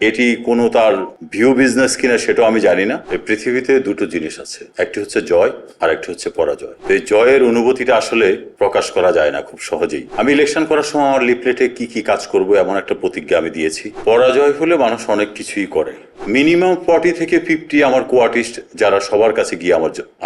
এটি কোনো তার ভিউ বিজনেস কিনা সেটাও আমি জানি না। এই পৃথিবীতে দুটো জিনিস আছে, একটি হচ্ছে জয় আর একটি হচ্ছে পরাজয়। এই জয়ের অনুভূতিটা আসলে প্রকাশ করা যায় না খুব সহজেই। আমি ইলেকশন করার সময় আমার লিফলেটে কি কি কাজ করব এমন একটা প্রতিজ্ঞা আমি দিয়েছি। পরাজয় হলে মানুষ অনেক কিছুই করে। মিনিমাম 40 থেকে 50 আমার কোয়ার্টিস্ট যারা সবার কাছে গিয়ে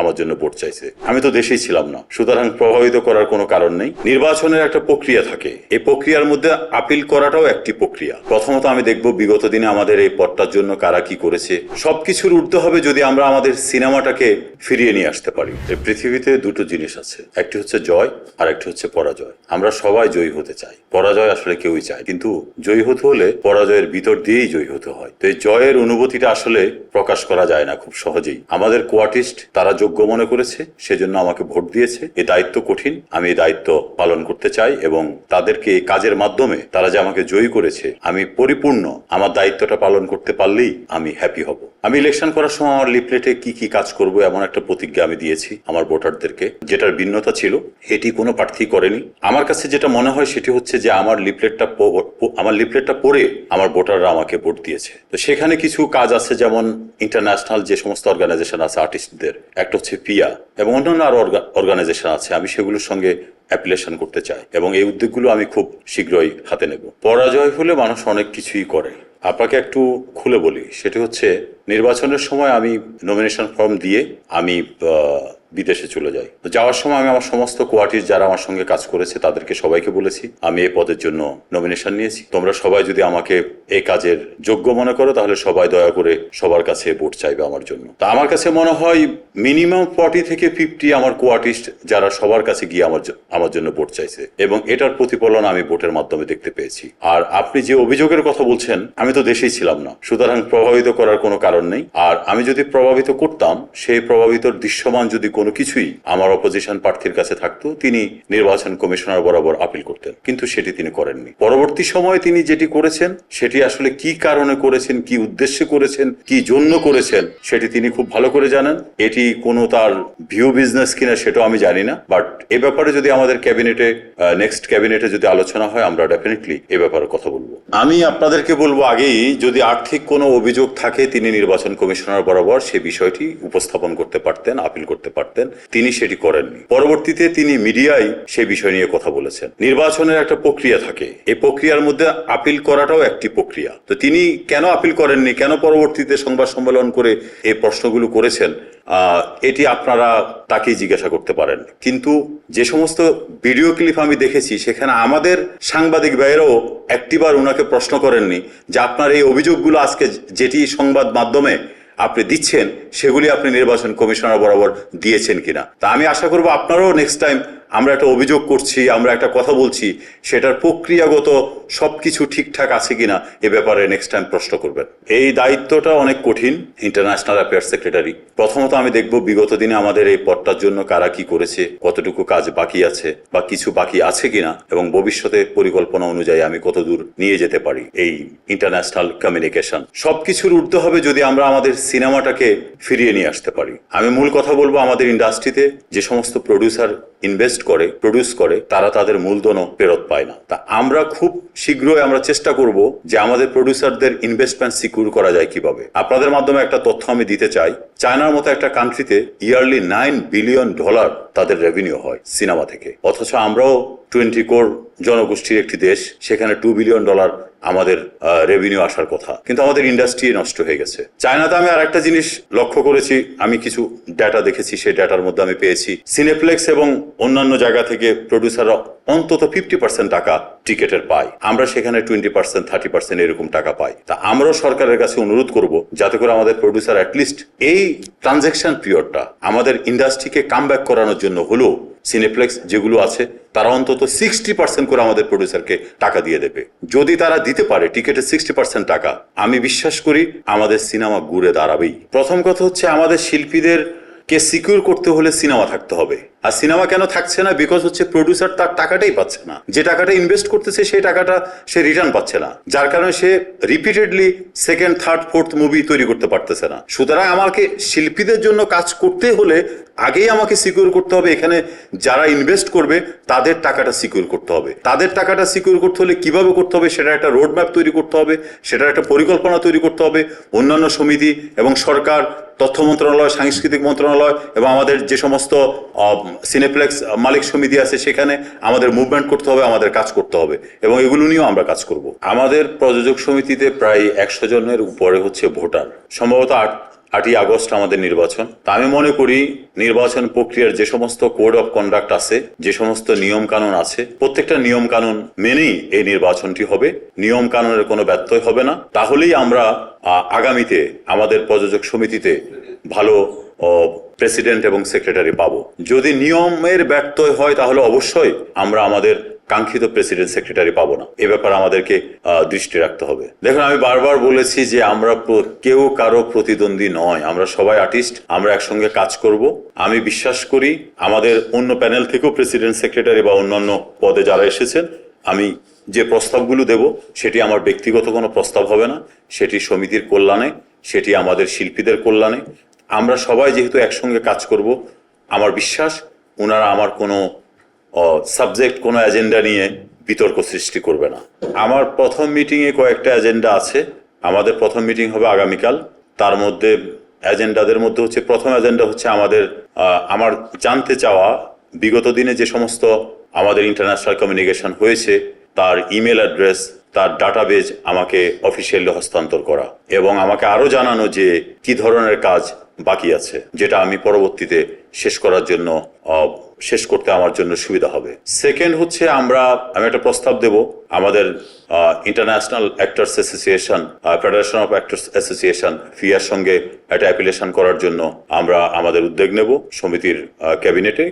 আমার জন্য ভোট চাইছে। আমি তো দেশেই ছিলাম না, সুতরাং প্রভাবিত করার কোনো কারণ নেই। নির্বাচনের একটা প্রক্রিয়া থাকে, এই প্রক্রিয়ার মধ্যে আপিল করাটাও একটি প্রক্রিয়া। প্রথমত আমি দেখব বিগত দিনে আমাদের এই পদটার জন্য কারা কি করেছে। সবকিছুর ঊর্ধ্বে হবে যদি আমরা আমাদের সিনেমাটাকে ফিরিয়ে নিয়ে আসতে পারি। এই পৃথিবীতে দুটো জিনিস আছে, একটি হচ্ছে জয় আর একটি হচ্ছে পরাজয়। আমরা সবাই জয়ী হতে চাই, পরাজয় আসলে কেউই চায়, কিন্তু জয়ী হতে হলে পরাজয়ের ভিতর দিয়েই জয়ী হতে হয়। তো এই জয়ের অনুভূতিটা আসলে প্রকাশ করা যায় না খুব সহজেই। আমাদের কোয়ার্টিস্ট তারা যোগ্য মনে করেছে, সেজন্য আমাকে ভোট দিয়েছে। এই দায়িত্ব কঠিন, আমি এই দায়িত্ব পালন করতে চাই এবং তাদেরকে এই কাজের মাধ্যমে তারা যে আমাকে জয়ী করেছে, আমি পরিপূর্ণ আমার দায়িত্বটা পালন করতে পারলেই আমি হ্যাপি হব। আমি ইলেকশন করার সময় আমার লিফলেটে কি কি কাজ করব এমন একটা প্রতিজ্ঞা আমি দিয়েছি আমার ভোটারদেরকে। যেটার ভিন্নতা ছিল এটি কোনো প্রার্থী করেনি। আমার কাছে যেটা মনে হয় সেটি হচ্ছে যে আমার লিফলেটটা পড়ে আমার ভোটাররা আমাকে ভোট দিয়েছে। তো সেখানে কিছু কাজ আছে, যেমন ইন্টারন্যাশনাল যে সমস্ত অর্গানাইজেশন আছে আর্টিস্টদের, একটা হচ্ছে পিয়া এবং অন্যান্য আরো অর্গানাইজেশন আছে, আমি সেগুলোর সঙ্গে অ্যাপ্লিকেশন করতে চাই এবং এই উদ্যোগগুলো আমি খুব শীঘ্রই হাতে নেব। পরাজয় হলে মানুষ অনেক কিছুই করে। আপনাকে একটু খুলে বলি, সেটি হচ্ছে নির্বাচনের সময় আমি নমিনেশন ফর্ম দিয়ে আমি বিদেশে চলে যাই। তো যাওয়ার সময় আমি আমার সমস্ত কোয়ার্টির যারা আমার সঙ্গে কাজ করেছে তাদেরকে সবাইকে বলেছি আমি এই পদের জন্য নমিনেশন নিয়েছি, তোমরা সবাই যদি আমাকে এই কাজের যোগ্য মনে করো তাহলে সবাই দয়া করে সবার কাছে ভোট চাইবে আমার জন্য। তা আমার কাছে মনে হয় মিনিমাম 40 থেকে 50 আমার কোয়ার্টিস্ট যারা সবার কাছে গিয়ে আমার জন্য ভোট চাইছে এবং এটার প্রতিফলন আমি ভোটের মাধ্যমে দেখতে পেয়েছি। আর আপনি যে অভিযোগের কথা বলছেন, আমি তো দেশেই ছিলাম না, সুতরাং প্রভাবিত করার কোনো কারণ নেই। আর আমি যদি প্রভাবিত করতাম, সেই প্রভাবিতর দৃশ্যমান যদি কোনো কিছুই আমার অপোজিশন প্রার্থীর কাছে থাকতো, তিনি নির্বাচন কমিশনার বরাবর আপিল করতেন, কিন্তু সেটি তিনি করেননি। পরবর্তী সময়ে তিনি যেটি করেছেন সেটি আসলে কি কারণে করেছেন, কি উদ্দেশ্যে করেছেন, কি জন্য করেছেন সেটি তিনি খুব ভালো করে জানেন। এটি কোনো তার ভিউ বিজনেস কিনা সেটাও আমি জানি না, বাট এ ব্যাপারে যদি আমাদের ক্যাবিনেটে নেক্সট ক্যাবিনেটে যদি আলোচনা হয় আমরা ডেফিনেটলি এ ব্যাপারে কথা বলবো। আমি আপনাদেরকে বলবো আগেই, যদি আর্থিক কোনো অভিযোগ থাকে তিনি নির্বাচন কমিশনার বরাবর সে বিষয়টি উপস্থাপন করতে পারতেন, আপিল করতে পারতেন, তিনি সেটি করেননি। পরবর্তীতে তিনি মিডিয়ায় সেই বিষয় নিয়ে কথা বলেছেন। নির্বাচনের একটা প্রক্রিয়া থাকে, এই প্রক্রিয়ার মধ্যে আপিল করাটাও একটি প্রক্রিয়া। তো তিনি কেন আপিল করেননি, কেন পরবর্তীতে সংবাদ সম্মেলন করে এই প্রশ্নগুলো করেছেন, এটি আপনারা তাকেই জিজ্ঞাসা করতে পারেন। কিন্তু যে সমস্ত ভিডিও ক্লিপ আমি দেখেছি সেখানে আমাদের সাংবাদিক ভাইয়েরাও একটিবার ওনাকে প্রশ্ন করেননি যে আপনার এই অভিযোগগুলো আজকে যেটি সংবাদ মাধ্যমে আপনি দিচ্ছেন সেগুলি আপনি নির্বাচন কমিশনার বরাবর দিয়েছেন কিনা। তা আমি আশা করবো আপনারাও নেক্সট টাইম আমরা একটা অভিযোগ করছি, আমরা একটা কথা বলছি, সেটার প্রক্রিয়াগত সবকিছু ঠিকঠাক আছে কিনা এ ব্যাপারে নেক্সট টাইম প্রশ্ন করবেন। এই দায়িত্বটা অনেক কঠিন ইন্টারন্যাশনাল অ্যাফেয়ার্স সেক্রেটারি। প্রথমত আমি দেখব বিগত দিনে আমাদের এই পদটার জন্য কারা কি করেছে, কতটুকু কাজ বাকি আছে বা কিছু বাকি আছে কিনা, এবং ভবিষ্যতে পরিকল্পনা অনুযায়ী আমি কতদূর নিয়ে যেতে পারি এই ইন্টারন্যাশনাল কমিউনিকেশন। সবকিছুর ঊর্ধ্বে হবে যদি আমরা আমাদের সিনেমাটাকে ফিরিয়ে নিয়ে আসতে পারি। আমি মূল কথা বলবো, আমাদের ইন্ডাস্ট্রিতে যে সমস্ত প্রডিউসার প্রডিউস করে তারা তাদের মূলধনও ফেরত পায় না। তা আমরা খুব শীঘ্রই আমরা চেষ্টা করব যে আমাদের প্রডিউসারদের ইনভেস্টমেন্ট সিকিউর করা যায় কিভাবে। আপনাদের মাধ্যমে একটা তথ্য আমি দিতে চাই, চায়নার মতো একটা কান্ট্রিতে ইয়ারলি $9 বিলিয়ন তাদের রেভিনিউ হয় সিনেমা থেকে, অথচ আমরাও 20 কোটি জনগোষ্ঠীর একটি দেশ, সেখানে $2 বিলিয়ন আমাদের রেভিনিউ আসার কথা, কিন্তু আমাদের ইন্ডাস্ট্রি নষ্ট হয়ে গেছে। চায়নাতে আমি আর একটা জিনিস লক্ষ্য করেছি, আমি কিছু ডাটা দেখেছি, সেই ডাটার মধ্যে আমি পেয়েছি সিনেপ্লেক্স এবং অন্যান্য জায়গা থেকে প্রডিউসাররা অন্তত 50% টাকা টিকেটের পায়, আমরা সেখানে 20% 30% এরকম টাকা পাই। তা আমরাও সরকারের কাছে অনুরোধ করব যাতে করে আমাদের প্রডিউসার অ্যাটলিস্ট এই ট্রানজ্যাকশন পিরিয়ডটা আমাদের ইন্ডাস্ট্রিকে কামব্যাক করানোর জন্য হলেও সিনেপ্লেক্স যেগুলো আছে তারা অন্তত 60% করে আমাদের প্রডিউসারকে টাকা দিয়ে দেবে। যদি তারা দিতে পারে টিকেটের 60% টাকা, আমি বিশ্বাস করি আমাদের সিনেমা ঘুরে দাঁড়াবেই। প্রথম কথা হচ্ছে আমাদের শিল্পীদের কে সিকিউর করতে হলে সিনেমা থাকতে হবে। আর সিনেমা কেন থাকছে না? বিকজ হচ্ছে প্রডিউসার তার টাকাটাই পাচ্ছে না, যে টাকাটা ইনভেস্ট করতেছে সেই টাকাটা সে রিটার্ন পাচ্ছে না, যার কারণে সে repeatedly second third fourth movie তৈরি করতে পারতেছে না। সুতরাং আমাকে শিল্পীদের জন্য কাজ করতে হলে আগেই আমাকে সিকিউর করতে হবে এখানে যারা ইনভেস্ট করবে তাদের টাকাটা সিকিউর করতে হবে। তাদের টাকাটা সিকিউর করতে হলে কিভাবে করতে হবে সেটা একটা রোড ম্যাপ তৈরি করতে হবে, সেটার একটা পরিকল্পনা তৈরি করতে হবে। অন্যান্য সমিতি এবং সরকার, তথ্য মন্ত্রণালয়, সাংস্কৃতিক মন্ত্রণালয় এবং আমাদের যে সমস্ত সিনেপ্লেক্স মালিক সমিতি আছে সেখানে আমাদের মুভমেন্ট করতে হবে, আমাদের কাজ করতে হবে এবং এগুলো নিয়েও আমরা কাজ করব। আমাদের প্রযোজক সমিতিতে প্রায় 100 জনের উপরে হচ্ছে ভোটার। সম্ভবত 8ই আগস্ট আমাদের নির্বাচন। তা আমি মনে করি নির্বাচন প্রক্রিয়ার যে সমস্ত কোড অফ কন্ডাক্ট আছে, যে সমস্ত নিয়ম কানুন আছে, প্রত্যেকটা নিয়ম কানুন মেনেই এই নির্বাচনটি হবে। নিয়ম কানুনের কোনো ব্যত্যয় হবে না। তাহলেই আমরা আগামীতে আমাদের প্রযোজক সমিতিতে ভালো প্রেসিডেন্ট এবং সেক্রেটারি পাবো। যদি নিয়মের ব্যত্যয় হয় তাহলে অবশ্যই আমরা আমাদের কাঙ্ক্ষিত প্রেসিডেন্ট সেক্রেটারি পাবো না। এ ব্যাপারে আমাদেরকে দৃষ্টি রাখতে হবে। দেখুন, আমি বারবার বলেছি যে আমরা কেউ কারো প্রতিদ্বন্দ্বী নয়, আমরা সবাই আর্টিস্ট, আমরা একসঙ্গে কাজ করব। আমি বিশ্বাস করি আমাদের অন্য প্যানেল থেকেও প্রেসিডেন্ট সেক্রেটারি বা অন্যান্য পদে যারা এসেছেন, আমি যে প্রস্তাবগুলো দেব সেটি আমার ব্যক্তিগত কোনো প্রস্তাব হবে না, সেটি সমিতির কল্যাণে, সেটি আমাদের শিল্পীদের কল্যাণে। আমরা সবাই যেহেতু একসঙ্গে কাজ করব, আমার বিশ্বাস ওনারা আমার কোনো সাবজেক্ট, কোনো এজেন্ডা নিয়ে বিতর্ক সৃষ্টি করবে না। আমার প্রথম মিটিংয়ে কয়েকটা এজেন্ডা আছে। আমাদের প্রথম মিটিং হবে আগামীকাল। তার মধ্যে এজেন্ডাদের মধ্যে হচ্ছে, প্রথম এজেন্ডা হচ্ছে আমার জানতে চাওয়া বিগত দিনে যে সমস্ত আমাদের ইন্টারন্যাশনাল কমিউনিকেশন হয়েছে তার ইমেল অ্যাড্রেস, তার ডাটাবেজ আমাকে অফিসিয়ালি হস্তান্তর করা এবং আমাকে আরো জানানো যে কি ধরনের কাজ বাকি আছে, যেটা আমি পরবর্তীতে শেষ করতে আমার জন্য সুবিধা হবে। সেকেন্ড হচ্ছে আমি একটা প্রস্তাব দেব আমাদের international actors association, federation of actors association fear সঙ্গে একটা অ্যাপিলেশন করার জন্য আমরা আমাদের উদ্যোগ নেব সমিতির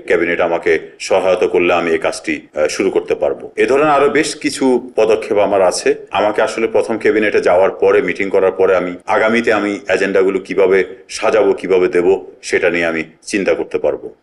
ক্যাবিনেট আমাকে সহায়তা করলে আমি এই কাজটি শুরু করতে পারবো। এ ধরনের আরো বেশ কিছু পদক্ষেপ আমার আছে। আমাকে আসলে প্রথম ক্যাবিনেটে যাওয়ার পরে, মিটিং করার পরে আগামীতে আমি এজেন্ডাগুলো কিভাবে সাজাবো, কিভাবে দেব সেটা নিয়ে আমি চিন্তা করতে পারবো।